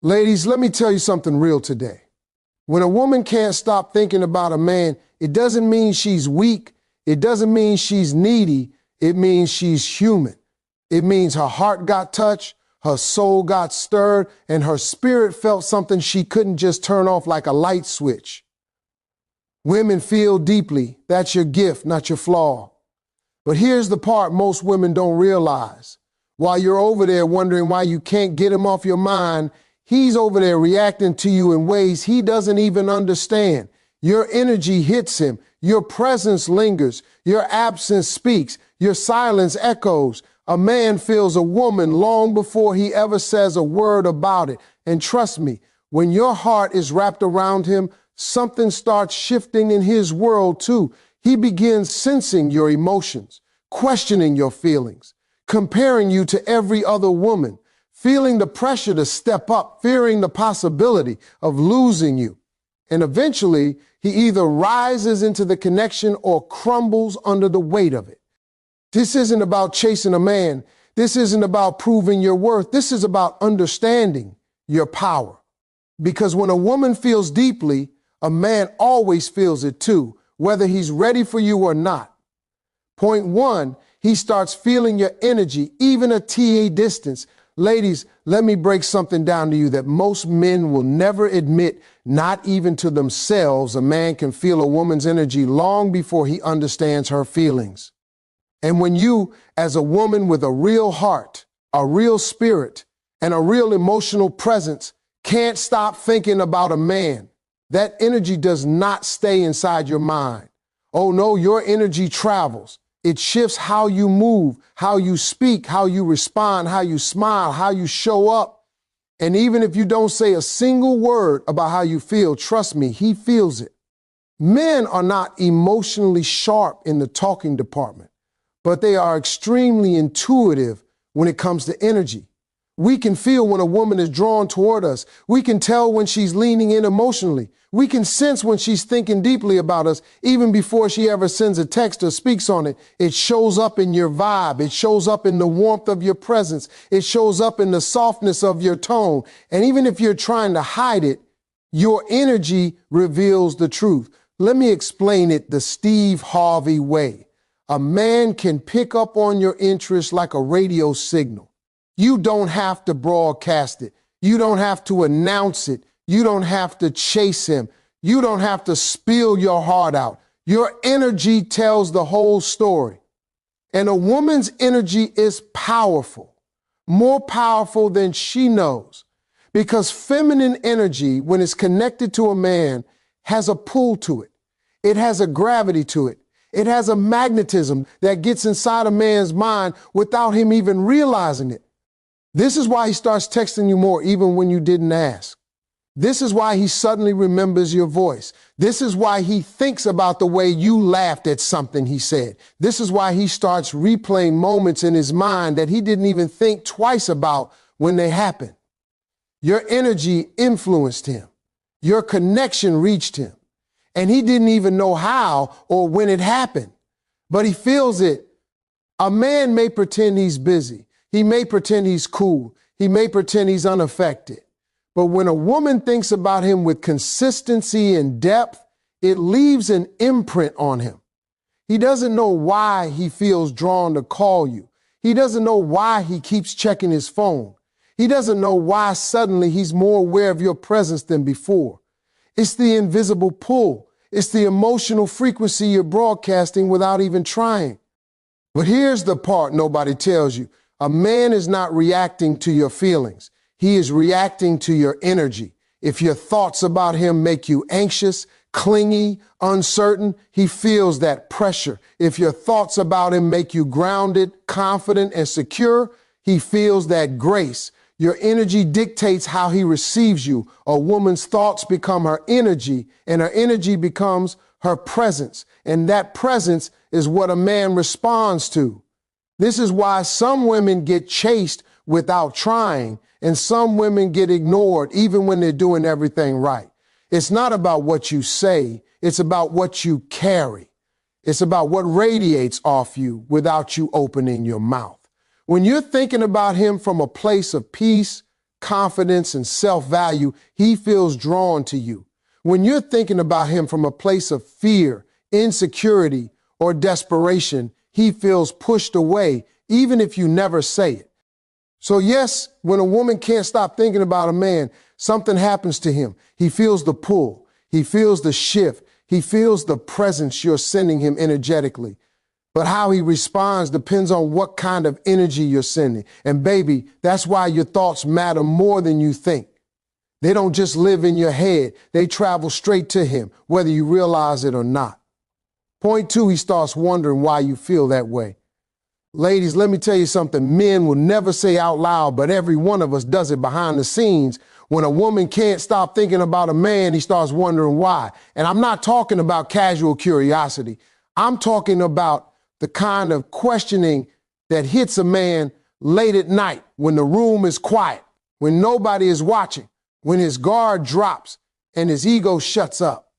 Ladies, let me tell you something real today. When a woman can't stop thinking about a man, it doesn't mean she's weak. It doesn't mean she's needy. It means she's human. It means her heart got touched, her soul got stirred, and her spirit felt something she couldn't just turn off like a light switch. Women feel deeply. That's your gift, not your flaw. But here's the part most women don't realize. While you're over there wondering why you can't get him off your mind, he's over there reacting to you in ways he doesn't even understand. Your energy hits him. Your presence lingers. Your absence speaks. Your silence echoes. A man feels a woman long before he ever says a word about it. And trust me, when your heart is wrapped around him, something starts shifting in his world too. He begins sensing your emotions, questioning your feelings, comparing you to every other woman, feeling the pressure to step up, fearing the possibility of losing you. And eventually, he either rises into the connection or crumbles under the weight of it. This isn't about chasing a man. This isn't about proving your worth. This is about understanding your power. Because when a woman feels deeply, a man always feels it too, whether he's ready for you or not. Point one, he starts feeling your energy, even a TA distance. Ladies, let me break something down to you that most men will never admit, not even to themselves. A man can feel a woman's energy long before he understands her feelings. And when you, as a woman with a real heart, a real spirit, and a real emotional presence, can't stop thinking about a man, that energy does not stay inside your mind. Oh no, your energy travels. It shifts how you move, how you speak, how you respond, how you smile, how you show up. And even if you don't say a single word about how you feel, trust me, he feels it. Men are not emotionally sharp in the talking department, but they are extremely intuitive when it comes to energy. We can feel when a woman is drawn toward us. We can tell when she's leaning in emotionally. We can sense when she's thinking deeply about us, even before she ever sends a text or speaks on it. It shows up in your vibe. It shows up in the warmth of your presence. It shows up in the softness of your tone. And even if you're trying to hide it, your energy reveals the truth. Let me explain it the Steve Harvey way. A man can pick up on your interest like a radio signal. You don't have to broadcast it. You don't have to announce it. You don't have to chase him. You don't have to spill your heart out. Your energy tells the whole story. And a woman's energy is powerful, more powerful than she knows, because feminine energy, when it's connected to a man, has a pull to it. It has a gravity to it. It has a magnetism that gets inside a man's mind without him even realizing it. This is why he starts texting you more even when you didn't ask. This is why he suddenly remembers your voice. This is why he thinks about the way you laughed at something he said. This is why he starts replaying moments in his mind that he didn't even think twice about when they happened. Your energy influenced him. Your connection reached him. And he didn't even know how or when it happened. But he feels it. A man may pretend he's busy. He may pretend he's cool. He may pretend he's unaffected. But when a woman thinks about him with consistency and depth, it leaves an imprint on him. He doesn't know why he feels drawn to call you. He doesn't know why he keeps checking his phone. He doesn't know why suddenly he's more aware of your presence than before. It's the invisible pull. It's the emotional frequency you're broadcasting without even trying. But here's the part nobody tells you. A man is not reacting to your feelings. He is reacting to your energy. If your thoughts about him make you anxious, clingy, uncertain, he feels that pressure. If your thoughts about him make you grounded, confident, and secure, he feels that grace. Your energy dictates how he receives you. A woman's thoughts become her energy, and her energy becomes her presence. And that presence is what a man responds to. This is why some women get chased without trying, and some women get ignored even when they're doing everything right. It's not about what you say. It's about what you carry. It's about what radiates off you without you opening your mouth. When you're thinking about him from a place of peace, confidence, and self-value, he feels drawn to you. When you're thinking about him from a place of fear, insecurity, or desperation, he feels pushed away, even if you never say it. So yes, when a woman can't stop thinking about a man, something happens to him. He feels the pull. He feels the shift. He feels the presence you're sending him energetically. But how he responds depends on what kind of energy you're sending. And baby, that's why your thoughts matter more than you think. They don't just live in your head. They travel straight to him, whether you realize it or not. Point 2, he starts wondering why you feel that way. Ladies, let me tell you something. Men will never say out loud, but every one of us does it behind the scenes. When a woman can't stop thinking about a man, he starts wondering why. And I'm not talking about casual curiosity. I'm talking about the kind of questioning that hits a man late at night when the room is quiet, when nobody is watching, when his guard drops and his ego shuts up.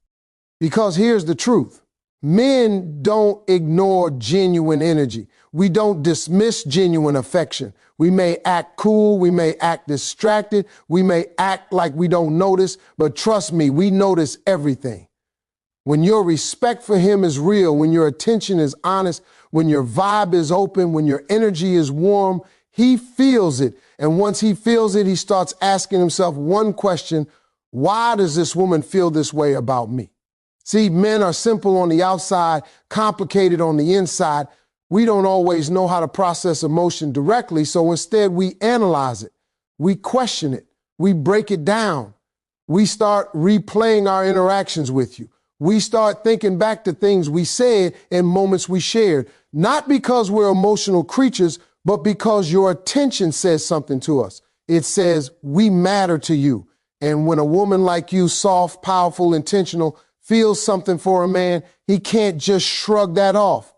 Because here's the truth. Men don't ignore genuine energy. We don't dismiss genuine affection. We may act cool. We may act distracted. We may act like we don't notice, but trust me, we notice everything. When your respect for him is real, when your attention is honest, when your vibe is open, when your energy is warm, he feels it. And once he feels it, he starts asking himself one question: why does this woman feel this way about me? See, men are simple on the outside, complicated on the inside. We don't always know how to process emotion directly, so instead we analyze it. We question it. We break it down. We start replaying our interactions with you. We start thinking back to things we said and moments we shared, not because we're emotional creatures, but because your attention says something to us. It says, we matter to you. And when a woman like you, soft, powerful, intentional, feels something for a man, he can't just shrug that off.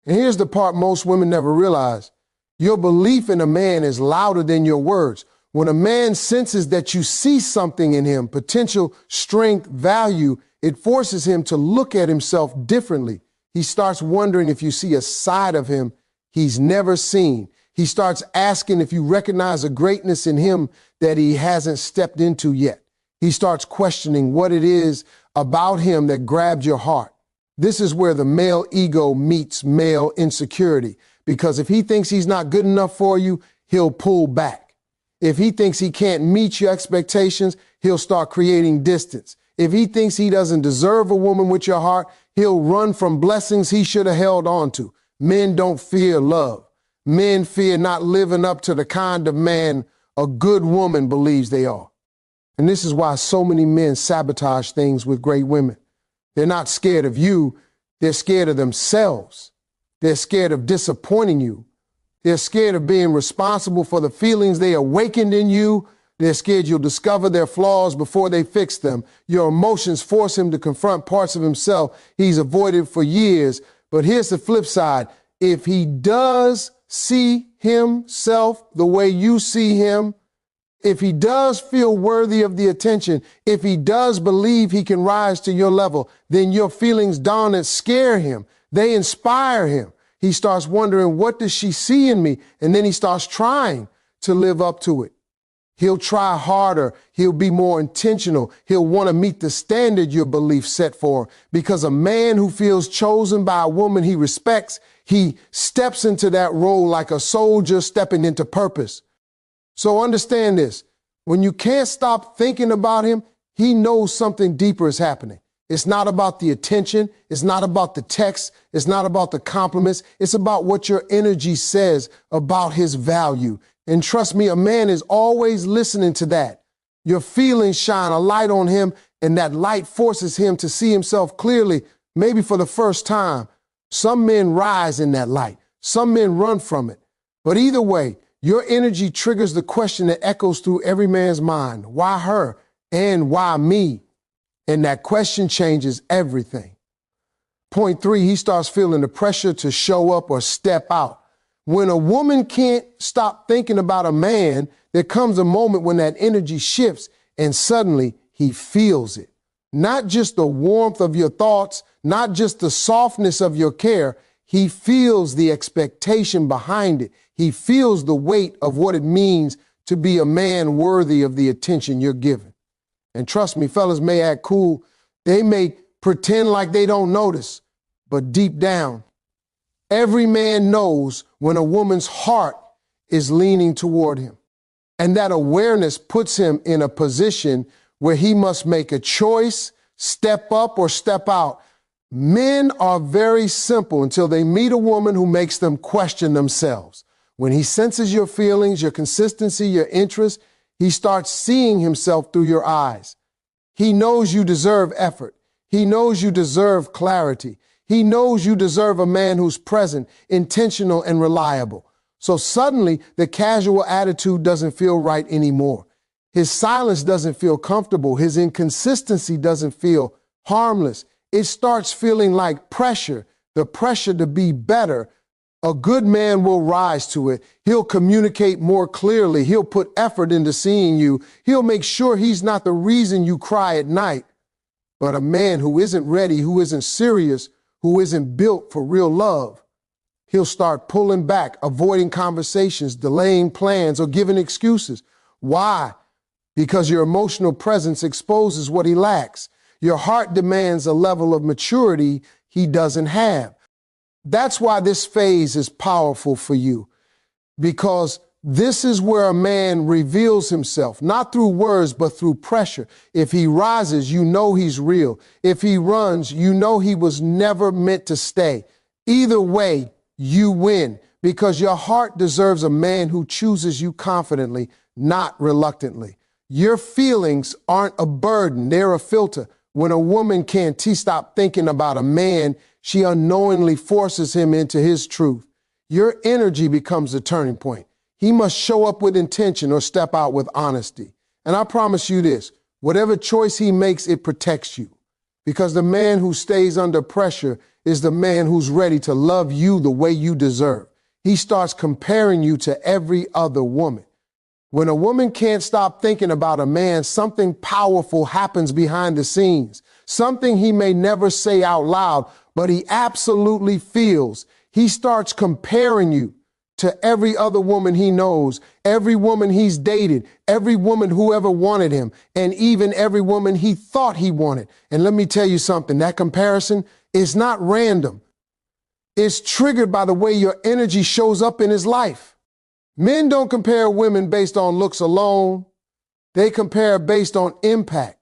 And here's the part most women never realize. Your belief in a man is louder than your words. When a man senses that you see something in him, potential, strength, value, it forces him to look at himself differently. He starts wondering if you see a side of him he's never seen. He starts asking if you recognize a greatness in him that he hasn't stepped into yet. He starts questioning what it is about him that grabbed your heart. This is where the male ego meets male insecurity, because if he thinks he's not good enough for you, he'll pull back. If he thinks he can't meet your expectations, he'll start creating distance. If he thinks he doesn't deserve a woman with your heart, he'll run from blessings he should have held on to. Men don't fear love. Men fear not living up to the kind of man a good woman believes they are. And this is why so many men sabotage things with great women. They're not scared of you. They're scared of themselves. They're scared of disappointing you. They're scared of being responsible for the feelings they awakened in you. They're scared you'll discover their flaws before they fix them. Your emotions force him to confront parts of himself he's avoided for years. But here's the flip side. If he does see himself the way you see him, if he does feel worthy of the attention, if he does believe he can rise to your level, then your feelings don't scare him. They inspire him. He starts wondering, what does she see in me? And then he starts trying to live up to it. He'll try harder. He'll be more intentional. He'll want to meet the standard your belief set for him. Because a man who feels chosen by a woman he respects, he steps into that role like a soldier stepping into purpose. So understand this. When you can't stop thinking about him, he knows something deeper is happening. It's not about the attention. It's not about the text. It's not about the compliments. It's about what your energy says about his value. And trust me, a man is always listening to that. Your feelings shine a light on him, and that light forces him to see himself clearly, maybe for the first time. Some men rise in that light. Some men run from it. But either way, your energy triggers the question that echoes through every man's mind. Why her? And why me? And that question changes everything. Point 3, he starts feeling the pressure to show up or step out. When a woman can't stop thinking about a man, there comes a moment when that energy shifts and suddenly he feels it. Not just the warmth of your thoughts, not just the softness of your care. He feels the expectation behind it. He feels the weight of what it means to be a man worthy of the attention you're giving. And trust me, fellas may act cool. They may pretend like they don't notice, but deep down, every man knows when a woman's heart is leaning toward him. And that awareness puts him in a position where he must make a choice, step up or step out. Men are very simple until they meet a woman who makes them question themselves. When he senses your feelings, your consistency, your interest, he starts seeing himself through your eyes. He knows you deserve effort. He knows you deserve clarity. He knows you deserve a man who's present, intentional, and reliable. So suddenly, the casual attitude doesn't feel right anymore. His silence doesn't feel comfortable. His inconsistency doesn't feel harmless. It starts feeling like pressure, the pressure to be better. A good man will rise to it. He'll communicate more clearly. He'll put effort into seeing you. He'll make sure he's not the reason you cry at night. But a man who isn't ready, who isn't serious, who isn't built for real love, he'll start pulling back, avoiding conversations, delaying plans, or giving excuses. Why? Because your emotional presence exposes what he lacks. Your heart demands a level of maturity he doesn't have. That's why this phase is powerful for you, because this is where a man reveals himself, not through words, but through pressure. If he rises, you know he's real. If he runs, you know he was never meant to stay. Either way, you win, because your heart deserves a man who chooses you confidently, not reluctantly. Your feelings aren't a burden, they're a filter. When a woman can't stop thinking about a man, she unknowingly forces him into his truth. Your energy becomes the turning point. He must show up with intention or step out with honesty. And I promise you this, whatever choice he makes, it protects you. Because the man who stays under pressure is the man who's ready to love you the way you deserve. He starts comparing you to every other woman. When a woman can't stop thinking about a man, something powerful happens behind the scenes. Something he may never say out loud, but he absolutely feels. He starts comparing you to every other woman he knows, every woman he's dated, every woman who ever wanted him, and even every woman he thought he wanted. And let me tell you something, that comparison is not random. It's triggered by the way your energy shows up in his life. Men don't compare women based on looks alone. They compare based on impact.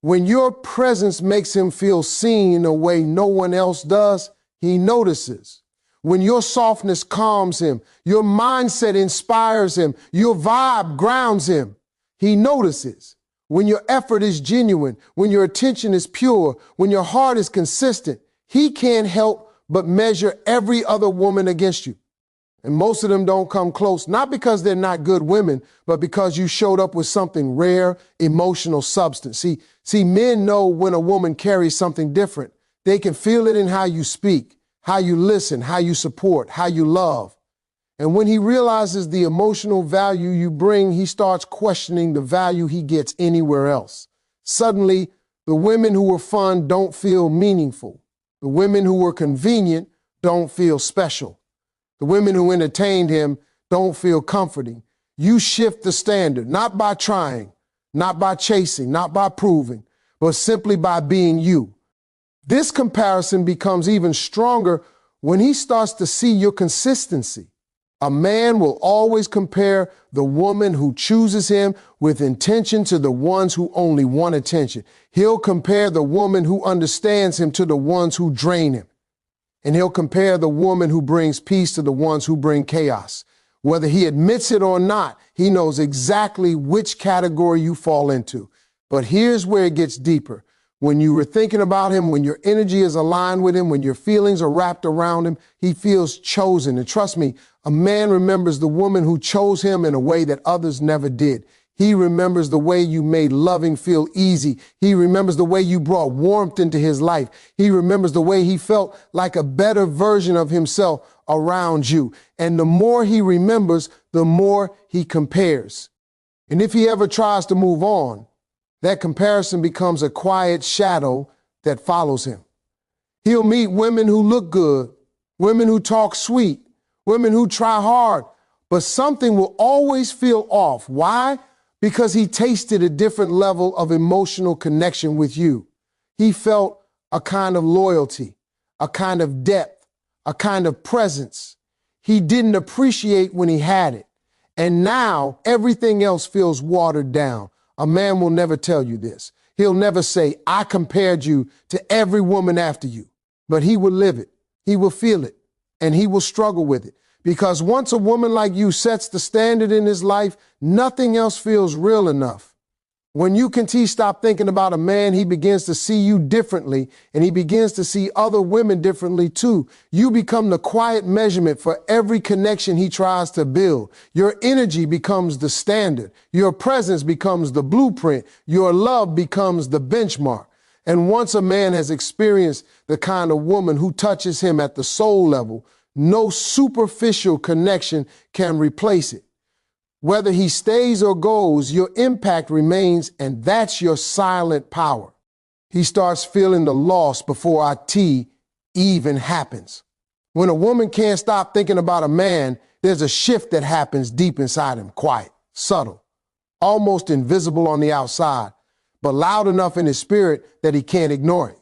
When your presence makes him feel seen in a way no one else does, he notices. When your softness calms him, your mindset inspires him, your vibe grounds him, he notices. When your effort is genuine, when your attention is pure, when your heart is consistent, he can't help but measure every other woman against you. And most of them don't come close, not because they're not good women, but because you showed up with something rare, emotional substance. See, men know when a woman carries something different. They can feel it in how you speak, how you listen, how you support, how you love. And when he realizes the emotional value you bring, he starts questioning the value he gets anywhere else. Suddenly, the women who were fun don't feel meaningful. The women who were convenient don't feel special. The women who entertained him don't feel comforting. You shift the standard, not by trying, not by chasing, not by proving, but simply by being you. This comparison becomes even stronger when he starts to see your consistency. A man will always compare the woman who chooses him with intention to the ones who only want attention. He'll compare the woman who understands him to the ones who drain him. And he'll compare the woman who brings peace to the ones who bring chaos. Whether he admits it or not, he knows exactly which category you fall into. But here's where it gets deeper. When you were thinking about him, when your energy is aligned with him, when your feelings are wrapped around him, he feels chosen. And trust me, a man remembers the woman who chose him in a way that others never did. He remembers the way you made loving feel easy. He remembers the way you brought warmth into his life. He remembers the way he felt like a better version of himself around you. And the more he remembers, the more he compares. And if he ever tries to move on, that comparison becomes a quiet shadow that follows him. He'll meet women who look good, women who talk sweet, women who try hard, but something will always feel off. Why? Because he tasted a different level of emotional connection with you. He felt a kind of loyalty, a kind of depth, a kind of presence. He didn't appreciate when he had it. And now everything else feels watered down. A man will never tell you this. He'll never say, I compared you to every woman after you. But he will live it. He will feel it. And he will struggle with it. Because once a woman like you sets the standard in his life, nothing else feels real enough. When you can stop thinking about a man, he begins to see you differently, and he begins to see other women differently too. You become the quiet measurement for every connection he tries to build. Your energy becomes the standard. Your presence becomes the blueprint. Your love becomes the benchmark. And once a man has experienced the kind of woman who touches him at the soul level, no superficial connection can replace it. Whether he stays or goes, your impact remains, and that's your silent power. He starts feeling the loss before our tea even happens. When a woman can't stop thinking about a man, there's a shift that happens deep inside him, quiet, subtle, almost invisible on the outside, but loud enough in his spirit that he can't ignore it.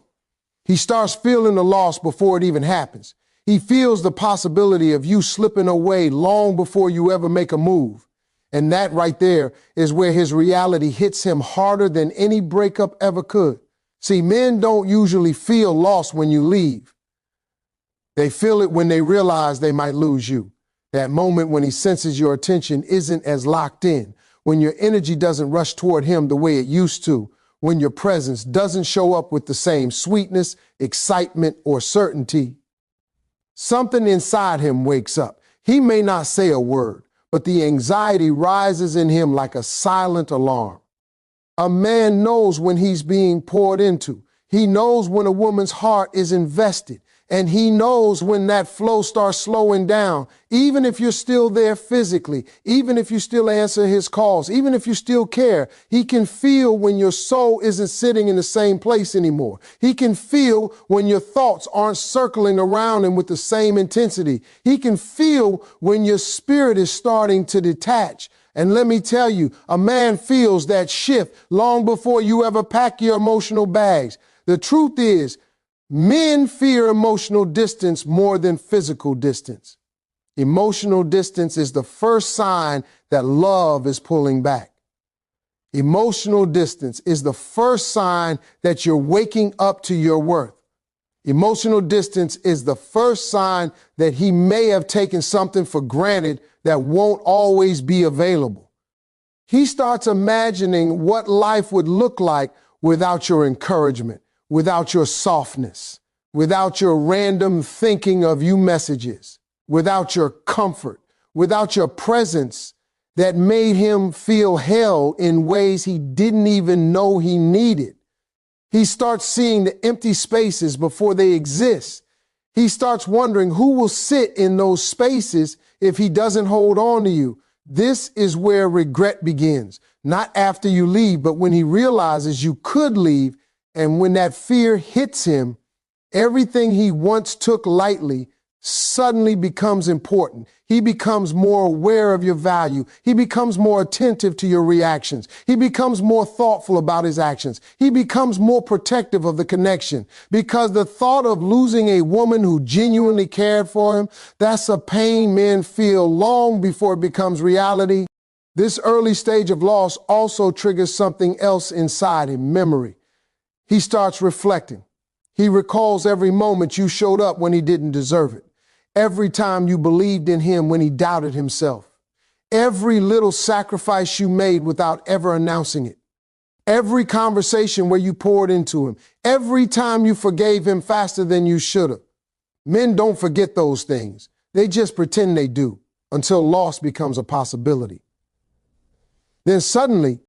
He starts feeling the loss before it even happens. He feels the possibility of you slipping away long before you ever make a move. And that right there is where his reality hits him harder than any breakup ever could. See, men don't usually feel lost when you leave. They feel it when they realize they might lose you. That moment when he senses your attention isn't as locked in, when your energy doesn't rush toward him the way it used to, when your presence doesn't show up with the same sweetness, excitement, or certainty. Something inside him wakes up. He may not say a word, but the anxiety rises in him like a silent alarm. A man knows when he's being poured into. He knows when a woman's heart is invested. And he knows when that flow starts slowing down, even if you're still there physically, even if you still answer his calls, even if you still care. He can feel when your soul isn't sitting in the same place anymore. He can feel when your thoughts aren't circling around him with the same intensity. He can feel when your spirit is starting to detach. And let me tell you, a man feels that shift long before you ever pack your emotional bags. The truth is, men fear emotional distance more than physical distance. Emotional distance is the first sign that love is pulling back. Emotional distance is the first sign that you're waking up to your worth. Emotional distance is the first sign that he may have taken something for granted that won't always be available. He starts imagining what life would look like without your encouragement, without your softness, without your random thinking of you messages, without your comfort, without your presence that made him feel held in ways he didn't even know he needed. He starts seeing the empty spaces before they exist. He starts wondering who will sit in those spaces if he doesn't hold on to you. This is where regret begins, not after you leave, but when he realizes you could leave. And when that fear hits him, everything he once took lightly suddenly becomes important. He becomes more aware of your value. He becomes more attentive to your reactions. He becomes more thoughtful about his actions. He becomes more protective of the connection, because the thought of losing a woman who genuinely cared for him, that's a pain men feel long before it becomes reality. This early stage of loss also triggers something else inside him, memory. He starts reflecting. He recalls every moment you showed up when he didn't deserve it. Every time you believed in him when he doubted himself. Every little sacrifice you made without ever announcing it. Every conversation where you poured into him. Every time you forgave him faster than you should have. Men don't forget those things. They just pretend they do until loss becomes a possibility. Then suddenly,